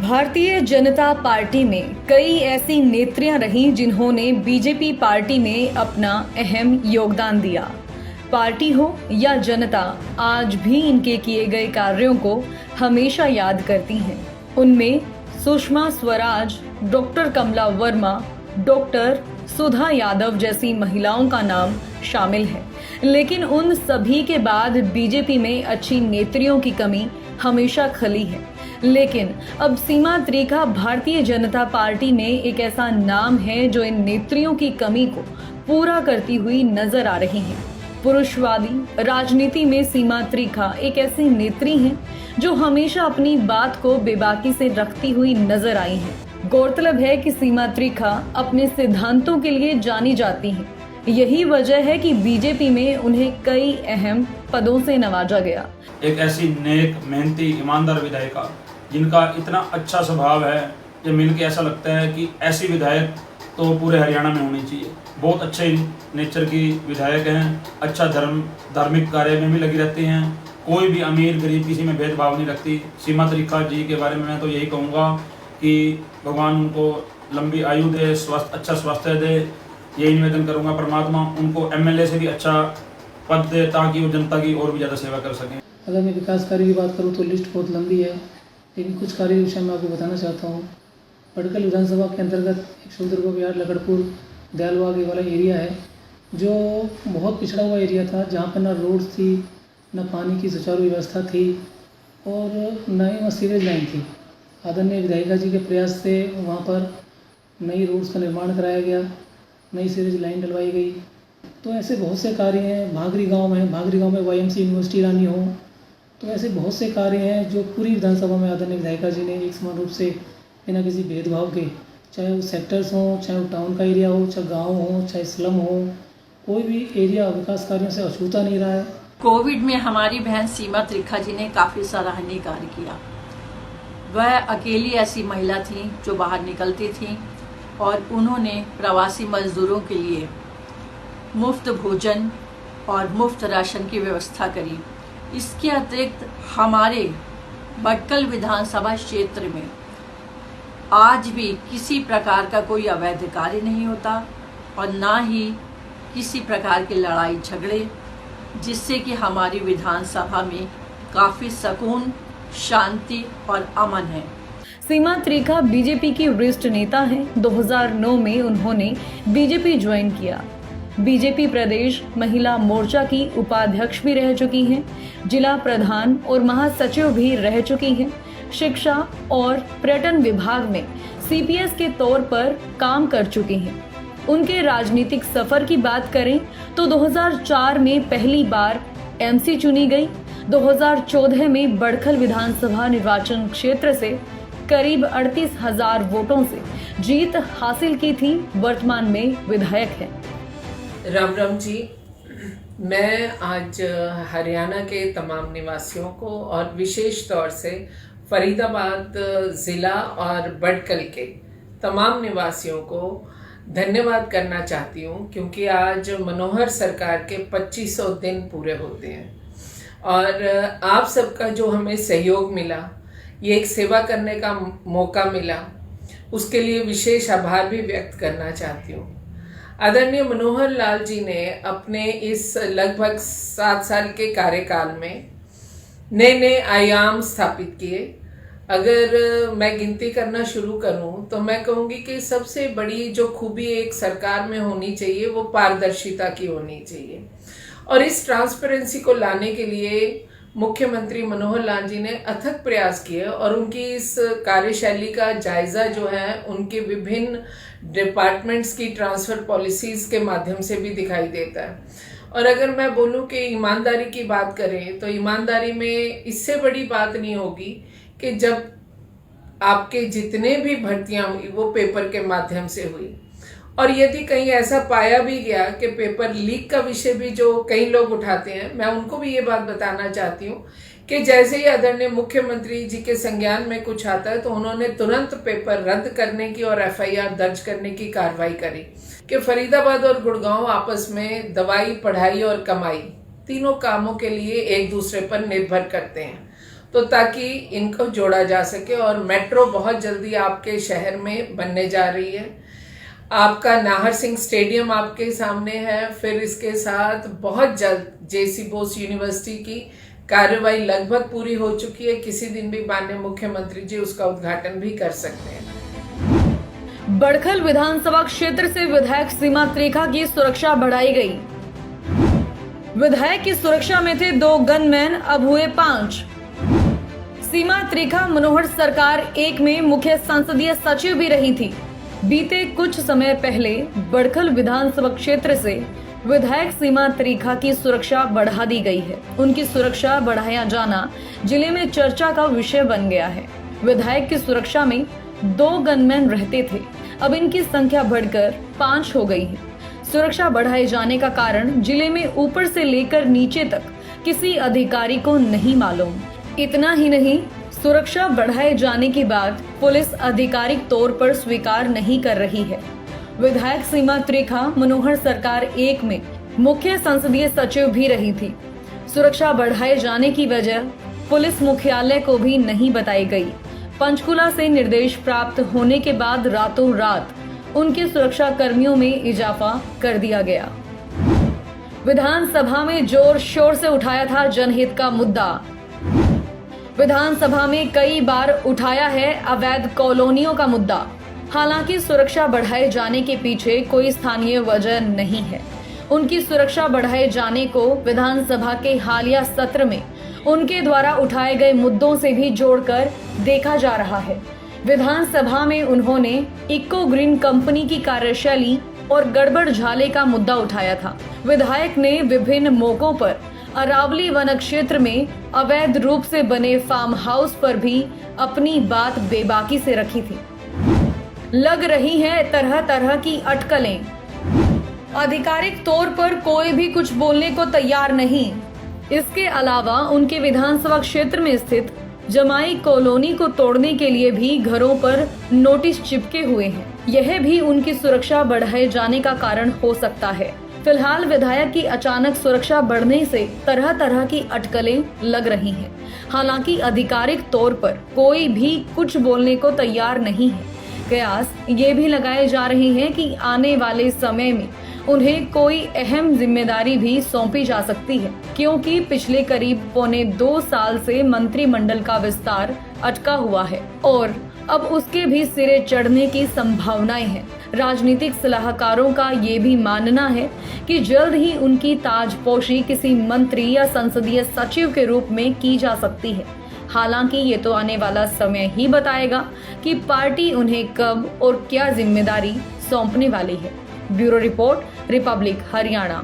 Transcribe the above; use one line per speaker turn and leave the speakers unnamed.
Bharatiya Janata party में कई ऐसी नेत्रियां रहीं जिन्होंने बीजेपी पार्टी में अपना अहम योगदान दिया। पार्टी हो या जनता आज भी इनके किए गए कार्यों को हमेशा याद करती हैं। उनमें सुषमा स्वराज, डॉक्टर कमला वर्मा, डॉक्टर सुधा यादव जैसी महिलाओं का नाम शामिल है। लेकिन उन सभी के बाद बीजेपी में अच्छी नेत्रियों की कमी हमेशा खली है। लेकिन अब सीमा त्रिखा भारतीय जनता पार्टी में एक ऐसा नाम है जो इन नेत्रियों की कमी को पूरा करती हुई नजर आ रही हैं। पुरुषवादी राजनीति में सीमा त्रिखा एक ऐसी नेत्री हैं जो हमेशा अपनी बात को बेबाकी से रखती हुई नजर आई हैं। गौरतलब है कि सीमा त्रिखा अपने सिद्धांतों के लिए जानी जाती हैं। यही वजह है कि बीजेपी में उन्हें कई अहम पदों से नवाजा गया।
एक ऐसी नेक, मेहनती, ईमानदार विधायिका जिनका इतना अच्छा स्वभाव है कि मिलके ऐसा लगता है कि ऐसी विधायक तो पूरे हरियाणा में होनी चाहिए। बहुत अच्छे नेचर की विधायक हैं, अच्छा धार्मिक कार्य में भी लगी रहती हैं, कोई भी अमीर गरीब किसी में भेदभाव नहीं रखती। सीमा त्रिखा जी के बारे में मैं तो यही कहूँगा कि भगवान उनको लंबी आयु दे, अच्छा स्वास्थ्य दे। यही निवेदन करूँगा परमात्मा उनको एमएलए से भी अच्छा पद दे ताकि वो जनता की और भी ज़्यादा सेवा कर सकें।
अगर मैं विकास कार्य की बात करूँ तो लिस्ट बहुत लंबी है, लेकिन कुछ कार्य विषय मैं आपको बताना चाहता हूँ। बड़कल विधानसभा के अंतर्गत एक शुद्रगो बिहार लकड़पुर दयालबाग वाला एरिया है जो बहुत पिछड़ा हुआ एरिया था, जहाँ पर ना रोड थी, न पानी की सुचारू व्यवस्था थी और न ही वहाँ सीवेज लाइन थी। आदरणीय विधायिका जी के प्रयास से वहाँ पर नई रोड्स का निर्माण कराया गया, नई सीवेज लाइन डलवाई गई। तो ऐसे बहुत से कार्य हैं। भागरी गांव में वाईएमसी यूनिवर्सिटी लानी हो, तो ऐसे बहुत से कार्य हैं जो पूरी विधानसभा में आदरणीय विधायिका जी ने एक समान रूप से बिना किसी भेदभाव के, चाहे वो सेक्टर्स हों, चाहे वो टाउन का एरिया हो, चाहे गांव हो, चाहे स्लम हो, कोई भी एरिया विकास कार्यों से अछूता नहीं रहा है।
कोविड में हमारी बहन सीमा त्रिखा जी ने काफ़ी सराहनीय कार्य किया। वह अकेली ऐसी महिला थी जो बाहर निकलती थी और उन्होंने प्रवासी मजदूरों के लिए मुफ्त भोजन और मुफ्त राशन की व्यवस्था करी। इसके अतिरिक्त हमारे बड़कल विधानसभा क्षेत्र में आज भी किसी प्रकार का कोई अवैध कार्य नहीं होता और ना ही किसी प्रकार के लड़ाई झगड़े, जिससे कि हमारी विधानसभा में काफ़ी सुकून, शांति और अमन है।
सीमा त्रिखा बीजेपी की वरिष्ठ नेता हैं। 2009 में उन्होंने बीजेपी ज्वाइन किया। बीजेपी प्रदेश महिला मोर्चा की उपाध्यक्ष भी रह चुकी हैं, जिला प्रधान और महासचिव भी रह चुकी हैं। शिक्षा और पर्यटन विभाग में सीपीएस के तौर पर काम कर चुकी हैं। उनके राजनीतिक सफर की बात करें तो 2004 में पहली बार एमसी चुनी गई। 2014 में बड़खल विधानसभा निर्वाचन क्षेत्र से करीब 38,000 वोटों से जीत हासिल की थी। वर्तमान में विधायक है।
राम राम जी। मैं आज हरियाणा के तमाम निवासियों को और विशेष तौर से फरीदाबाद ज़िला और बड़कल के तमाम निवासियों को धन्यवाद करना चाहती हूँ, क्योंकि आज मनोहर सरकार के 2500 दिन पूरे होते हैं और आप सबका जो हमें सहयोग मिला, ये एक सेवा करने का मौका मिला, उसके लिए विशेष आभार भी व्यक्त करना चाहती हूँ। आदरणीय मनोहर लाल जी ने अपने इस लगभग 7 साल के कार्यकाल में नए नए आयाम स्थापित किए। अगर मैं गिनती करना शुरू करूं तो मैं कहूंगी कि सबसे बड़ी जो खूबी एक सरकार में होनी चाहिए वो पारदर्शिता की होनी चाहिए, और इस ट्रांसपेरेंसी को लाने के लिए मुख्यमंत्री मनोहर लाल जी ने अथक प्रयास किए और उनकी इस कार्यशैली का जायजा जो है उनके विभिन्न डिपार्टमेंट्स की ट्रांसफर पॉलिसीज के माध्यम से भी दिखाई देता है। और अगर मैं बोलूं कि ईमानदारी की बात करें तो ईमानदारी में इससे बड़ी बात नहीं होगी कि जब आपके जितने भी भर्तियां हुई वो पेपर के माध्यम से हुई, और यदि कहीं ऐसा पाया भी गया कि पेपर लीक का विषय भी जो कई लोग उठाते हैं, मैं उनको भी ये बात बताना चाहती हूँ कि जैसे ही आदरणीय मुख्यमंत्री जी के संज्ञान में कुछ आता है तो उन्होंने तुरंत पेपर रद्द करने की और एफआईआर दर्ज करने की कार्रवाई करी कि फरीदाबाद और गुड़गांव आपस में दवाई, पढ़ाई और कमाई तीनों कामों के लिए एक दूसरे पर निर्भर करते हैं। तो ताकि इनको जोड़ा जा सके। और मेट्रो बहुत जल्दी आपके शहर में बनने जा रही है। आपका नाहर सिंह स्टेडियम आपके सामने है। फिर इसके साथ बहुत जल्द जेसी बोस यूनिवर्सिटी की कार्यवाही लगभग पूरी हो चुकी है। किसी दिन भी माननीय मुख्यमंत्री जी उसका उद्घाटन भी कर सकते हैं।
बड़खल विधानसभा क्षेत्र से विधायक सीमा त्रिखा की सुरक्षा बढ़ाई गई। विधायक की सुरक्षा में थे 2 गनमैन, अब हुए 5। सीमा त्रिखा मनोहर सरकार 1 में मुख्य संसदीय सचिव भी रही थी। बीते कुछ समय पहले बड़खल विधानसभा क्षेत्र से विधायक सीमा त्रिखा की सुरक्षा बढ़ा दी गई है। उनकी सुरक्षा बढ़ाया जाना जिले में चर्चा का विषय बन गया है। विधायक की सुरक्षा में 2 गनमैन रहते थे, अब इनकी संख्या बढ़कर 5 हो गई है। सुरक्षा बढ़ाए जाने का कारण जिले में ऊपर से लेकर नीचे तक किसी अधिकारी को नहीं मालूम। इतना ही नहीं, सुरक्षा बढ़ाए जाने के बाद पुलिस आधिकारिक तौर पर स्वीकार नहीं कर रही है। विधायक सीमा त्रिखा मनोहर सरकार 1 में मुख्य संसदीय सचिव भी रही थी। सुरक्षा बढ़ाए जाने की वजह पुलिस मुख्यालय को भी नहीं बताई गई। पंचकुला से निर्देश प्राप्त होने के बाद रातों रात उनके सुरक्षा कर्मियों में इजाफा कर दिया गया। विधानसभा में जोर शोर से उठाया था जनहित का मुद्दा। विधानसभा में कई बार उठाया है अवैध कॉलोनियों का मुद्दा। हालांकि सुरक्षा बढ़ाए जाने के पीछे कोई स्थानीय वजह नहीं है। उनकी सुरक्षा बढ़ाए जाने को विधानसभा के हालिया सत्र में उनके द्वारा उठाए गए मुद्दों से भी जोड़कर देखा जा रहा है। विधानसभा में उन्होंने इको ग्रीन कंपनी की कार्यशैली और गड़बड़ झाले का मुद्दा उठाया था। विधायक ने विभिन्न मौकों पर अरावली वन क्षेत्र में अवैध रूप से बने फार्म हाउस पर भी अपनी बात बेबाकी से रखी थी। लग रही हैं तरह तरह की अटकलें। आधिकारिक तौर पर कोई भी कुछ बोलने को तैयार नहीं। इसके अलावा उनके विधानसभा क्षेत्र में स्थित जमाई कॉलोनी को तोड़ने के लिए भी घरों पर नोटिस चिपके हुए हैं। यह भी उनकी सुरक्षा बढ़ाए जाने का कारण हो सकता है। फिलहाल विधायक की अचानक सुरक्षा बढ़ने से तरह तरह की अटकलें लग रही हैं। हालांकि आधिकारिक तौर पर कोई भी कुछ बोलने को तैयार नहीं है। कयास ये भी लगाए जा रहे हैं कि आने वाले समय में उन्हें कोई अहम जिम्मेदारी भी सौंपी जा सकती है, क्योंकि पिछले करीब 1.25 साल से मंत्रिमंडल का विस्तार अटका हुआ है और अब उसके भी सिरे चढ़ने की संभावनाएं हैं। राजनीतिक सलाहकारों का ये भी मानना है कि जल्द ही उनकी ताजपोशी किसी मंत्री या संसदीय सचिव के रूप में की जा सकती है। हालांकि ये तो आने वाला समय ही बताएगा कि पार्टी उन्हें कब और क्या जिम्मेदारी सौंपने वाली है। Bureau report, Republic Haryana.